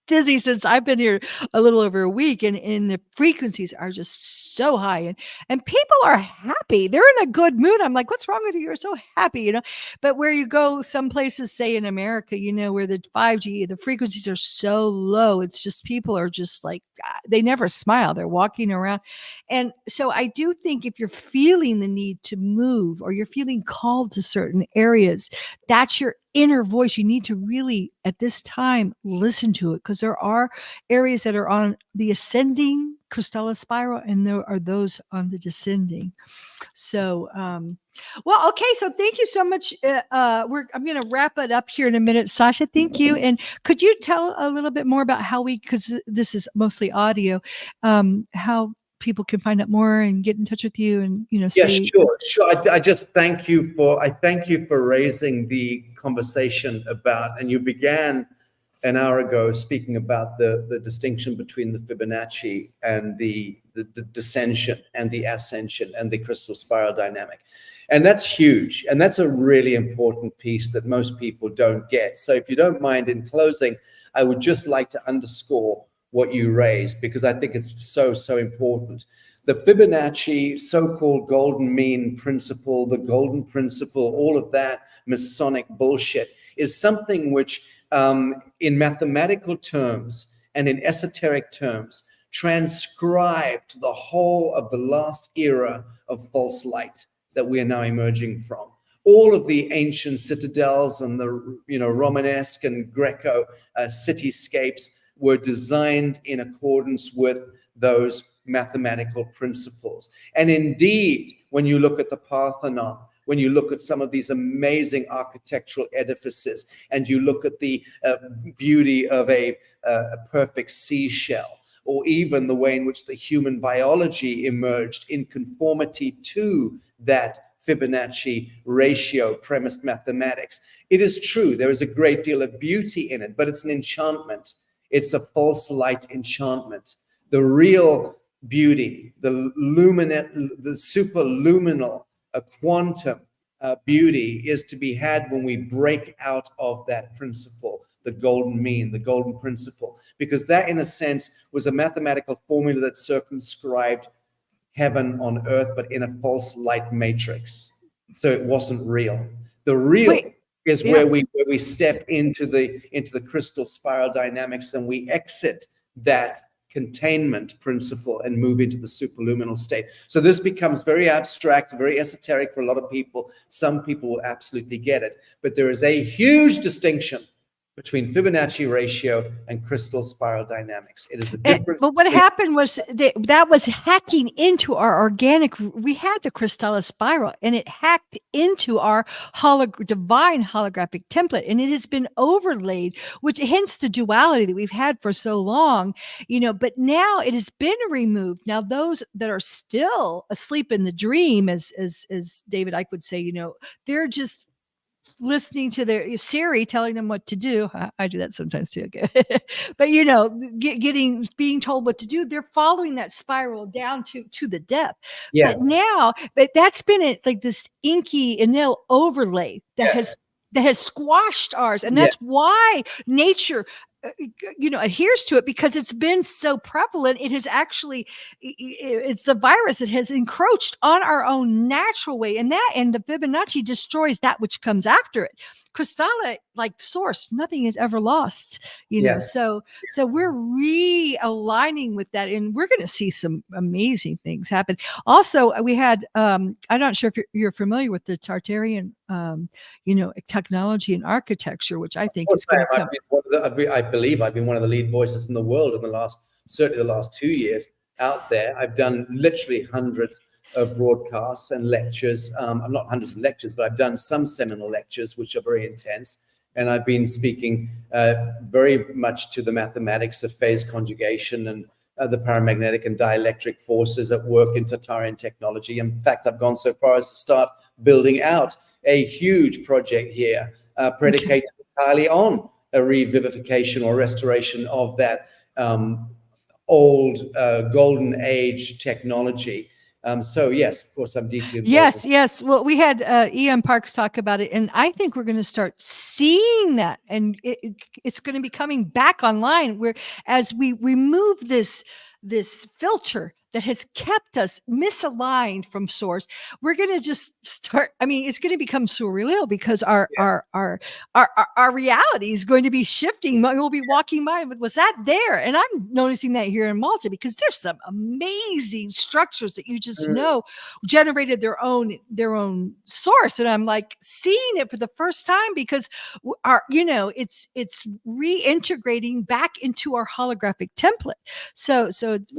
Speaker 1: dizzy since I've been here a little over a week, and the frequencies are just so high, and people are happy. They're in a good mood. I'm like, what's wrong with you? You're so happy, But where you go, some places, say in America, where the 5G, the frequencies are so low, it's just people are just like, they never smile. They're walking around. And so I do think if you're feeling the need to move, or you're feeling called to certain areas, that's your inner voice. You need to really, at this time, listen to it, because there are areas that are on the ascending crystalline spiral, and there are those on the descending. So, well, okay. So thank you so much. I'm going to wrap it up here in a minute. Sacha, thank you. And could you tell a little bit more about how because this is mostly audio, how people can find out more and get in touch with you and,
Speaker 4: Yes, sure. I just thank you for raising the conversation about, and you began an hour ago speaking about the distinction between the Fibonacci and the descension and the ascension and the crystal spiral dynamic. And that's huge. And that's a really important piece that most people don't get. So if you don't mind, in closing, I would just like to underscore what you raised, because I think it's so important. The Fibonacci so-called golden mean principle, the golden principle, all of that Masonic bullshit is something which in mathematical terms and in esoteric terms transcribed the whole of the last era of false light that we are now emerging from. All of the ancient citadels and the Romanesque and Greco cityscapes were designed in accordance with those mathematical principles. And indeed, when you look at the Parthenon, when you look at some of these amazing architectural edifices, and you look at the beauty of a perfect seashell, or even the way in which the human biology emerged in conformity to that Fibonacci ratio premised mathematics. It is true, there is a great deal of beauty in it, but it's an enchantment. It's a false light enchantment. The real beauty, the superluminal, quantum beauty is to be had when we break out of that principle, the golden mean, the golden principle, because that, in a sense, was a mathematical formula that circumscribed heaven on earth, but in a false light matrix. So it wasn't real. The real is where we step into the crystal spiral dynamics, and we exit that containment principle and move into the superluminal state. So this becomes very abstract, very esoteric for a lot of people. Some people will absolutely get it, but there is a huge distinction between Fibonacci ratio and crystal spiral dynamics. It is the difference.
Speaker 1: But what happened was that was hacking into our organic. We had the Crystallis spiral, and it hacked into our divine holographic template, and it has been overlaid, which hence the duality that we've had for so long. But now it has been removed. Now those that are still asleep in the dream, as David Icke would say, they're just listening to their Siri telling them what to do. I do that sometimes too. But being told what to do, they're following that spiral down to the death. Yes. But that's been like this inky enamel overlay that has squashed ours, and that's why nature adheres to it, because it's been so prevalent. It has actually, it's the virus that has encroached on our own natural way, and the Fibonacci destroys that which comes after it. Crystalla, like source, nothing is ever lost, so we're realigning with that, and we're going to see some amazing things happen. Also, we had, I'm not sure if you're familiar with the Tartarian, technology and architecture, which I think is going to come.
Speaker 4: I believe I've been one of the lead voices in the world in certainly the last 2 years out there. I've done literally hundreds of broadcasts and lectures. Not hundreds of lectures, but I've done some seminal lectures, which are very intense. And I've been speaking very much to the mathematics of phase conjugation and the paramagnetic and dielectric forces at work in Tartarian technology. In fact, I've gone so far as to start building out a huge project here, predicated entirely on a revivification or restoration of that old golden age technology. So yes, of course, I'm deeply involved.
Speaker 1: Yes. Well, we had Ian Parks talk about it, and I think we're going to start seeing that, and it's going to be coming back online, where as we remove this filter that has kept us misaligned from source, we're going to just start. I mean, it's going to become surreal, because our reality is going to be shifting. We'll be walking by, but was that there? And I'm noticing that here in Malta, because there's some amazing structures that you just know generated their own source. And I'm like seeing it for the first time, because it's reintegrating back into our holographic template. So it's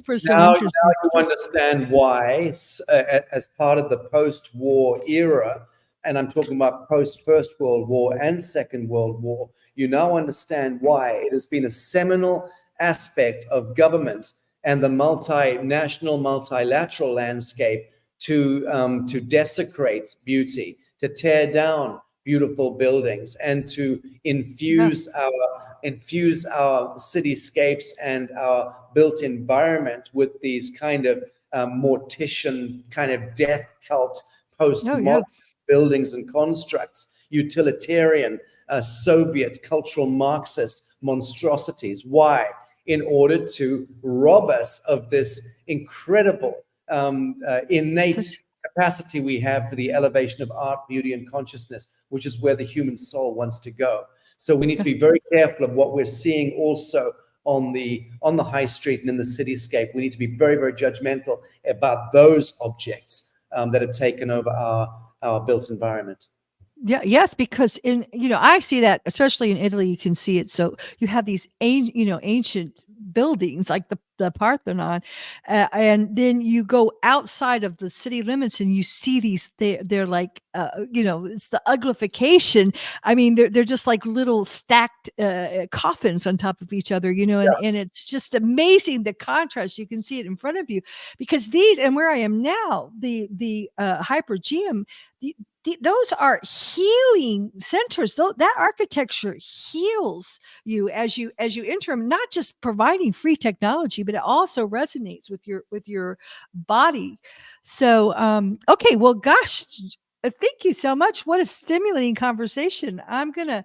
Speaker 1: for some.
Speaker 4: Now you understand why, as part of the post-war era, and I'm talking about post-First World War and Second World War, you now understand why it has been a seminal aspect of government and the multinational, multilateral landscape to desecrate beauty, to tear down beautiful buildings, and to infuse our cityscapes and our built environment with these kind of mortician, kind of death cult post-modern buildings and constructs, utilitarian, Soviet, cultural Marxist monstrosities. Why? in order to rob us of this incredible innate capacity we have for the elevation of art, beauty, and consciousness, which is where the human soul wants to go. So we need to be very careful of what we're seeing also on the high street and in the cityscape. We need to be very, very judgmental about those objects that have taken over our built environment.
Speaker 1: Yeah, yes, because I see that, especially in Italy, you can see it. So you have these ancient buildings like the Parthenon, and then you go outside of the city limits and you see these. They're like, it's the uglification. I mean, they're just like little stacked coffins on top of each other, and it's just amazing the contrast. You can see it in front of you, because these, and where I am now, the Hypergeum. Those are healing centers. That architecture heals you as you enter them, not just providing free technology, but it also resonates with your body. So, okay, well, gosh, thank you so much. What a stimulating conversation. I'm gonna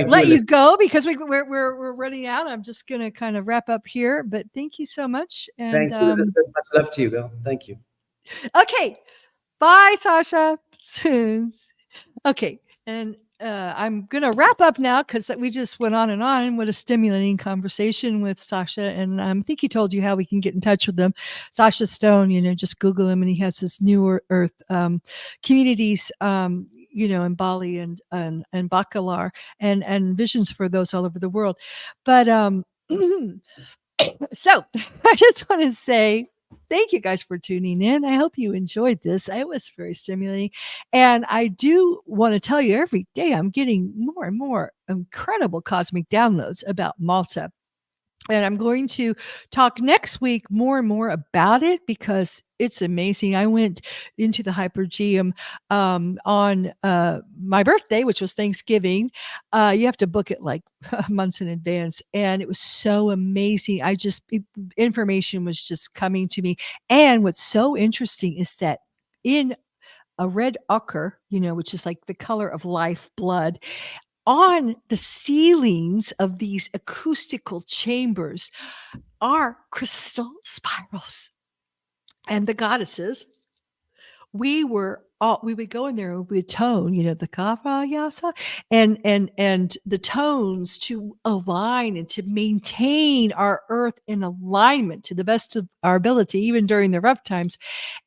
Speaker 1: let you go because we're running out. I'm just gonna kind of wrap up here, but thank you so much. And
Speaker 4: thank you. Much love to you, Bill. Thank you.
Speaker 1: Okay, bye, Sacha. Okay, and I'm gonna wrap up now because we just went on and on. What a stimulating conversation with Sacha, and I think he told you how we can get in touch with him. Sacha Stone, just Google him, and he has this New Earth communities, in Bali and Bacalar, and visions for those all over the world. But so I just want to say thank you guys for tuning in. I hope you enjoyed this. It was very stimulating. And I do want to tell you, every day I'm getting more and more incredible cosmic downloads about Malta. And I'm going to talk next week more and more about it because it's amazing. I went into the Hypergeum on my birthday, which was Thanksgiving. You have to book it like months in advance. And it was so amazing. Information was just coming to me. And what's so interesting is that in a red ochre, which is like the color of life, blood, on the ceilings of these acoustical chambers are crystal spirals. And the goddesses, we would go in there and we would tone, the kava yasa and the tones to align and to maintain our earth in alignment to the best of our ability, even during the rough times.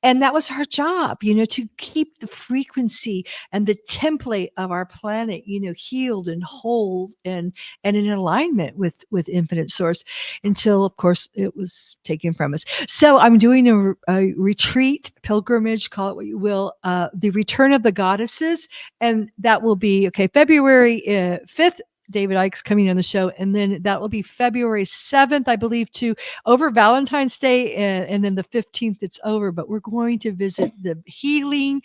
Speaker 1: And that was our job, to keep the frequency and the template of our planet, healed and whole and in alignment with infinite source, until, of course, it was taken from us. So I'm doing a retreat, pilgrimage, call it what you will, the Return of the Goddesses. And that will be, February 5th. David Icke's coming on the show. And then that will be February 7th, I believe, over Valentine's Day. And then the 15th, it's over. But we're going to visit the healing,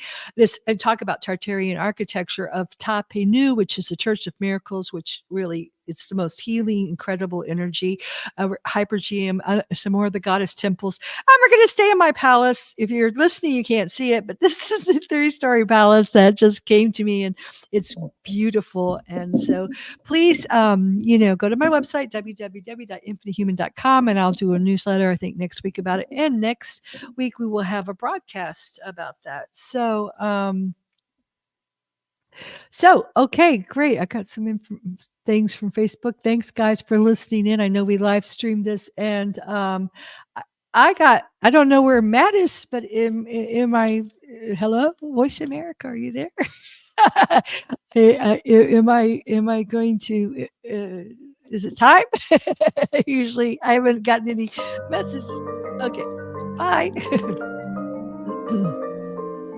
Speaker 1: and talk about Tartarian architecture of Ta Penu, which is the Church of Miracles, which really, it's the most healing, incredible energy. Hypergeum, some more of the goddess temples. We're going to stay in my palace. If you're listening, you can't see it, but this is a 3-story palace that just came to me, and it's beautiful. And so please, go to my website, www.infinitehuman.com, and I'll do a newsletter, I think, next week about it. And next week, we will have a broadcast about that. So, okay, great. I got some things from Facebook. Thanks, guys, for listening in. I know we live streamed this, and I don't know where Matt is, but hello, Voice America, are you there? Am I going to? Is it time? Usually, I haven't gotten any messages. Okay, bye.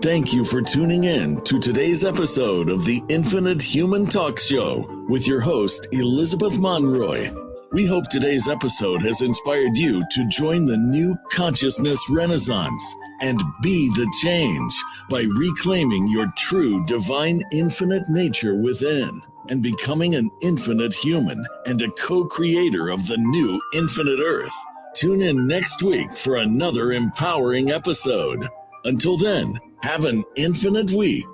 Speaker 3: Thank you for tuning in to today's episode of the Infinite Human Talk Show with your host, Elizabeth Monroy. We hope today's episode has inspired you to join the new consciousness renaissance and be the change by reclaiming your true divine infinite nature within and becoming an infinite human and a co-creator of the new infinite earth. Tune in next week for another empowering episode. Until then, have an infinite week.